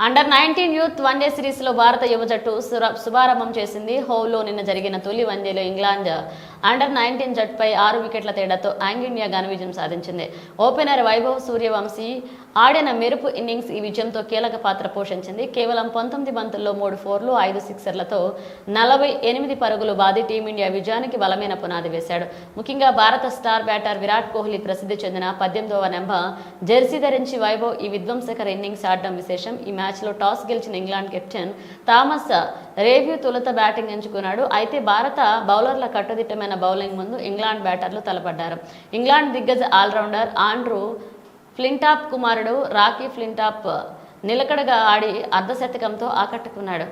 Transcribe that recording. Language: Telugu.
అండర్-19 యూత్ వన్డే సిరీస్లో భారత యువ జట్టు శుభారంభం చేసింది. హోవ్లో నిన్న జరిగిన తొలి వన్డేలో ఇంగ్లాండ్ అండర్-19 జట్టుపై 6 వికెట్ల తేడాతో యాంగ్-ఇండియా ఘన విజయం సాధించింది. ఓపెనర్ వైభవ్ సూర్యవంశీ ఆడిన మెరుపు ఇన్నింగ్స్ ఈ విజయంతో కీలక పాత్ర పోషించింది. కేవలం 19 బంతుల్లో 3 ఫోర్లు 5 సిక్సర్లతో 48 పరుగులు బాది టీమిండియా విజయానికి బలమైన పునాది వేశాడు. ముఖ్యంగా భారత స్టార్ బ్యాటర్ విరాట్ కోహ్లీ ప్రసిద్ధి చెందిన 18వ నెంబర్ జెర్సీ ధరించి వైభవ్ ఈ విధ్వంసకర ఇన్నింగ్స్ ఆడడం విశేషం. ఈ మ్యాచ్లో టాస్ గెలిచిన ఇంగ్లాండ్ కెప్టెన్ థామస్ రేవ్యూ తొలుత బ్యాటింగ్ ఎంచుకున్నాడు. అయితే భారత బౌలర్ల కట్టుదిట్టమైన బౌలింగ్ ముందు ఇంగ్లాండ్ బ్యాటర్లు తలపడ్డారు. ఇంగ్లాండ్ దిగ్గజ ఆల్రౌండర్ ఆండ్రూ ఫ్లింటాప్ కుమారుడు రాకీ ఫ్లింటాప్ నిలకడగా ఆడి అర్ధశతకంతో ఆకట్టుకున్నాడు.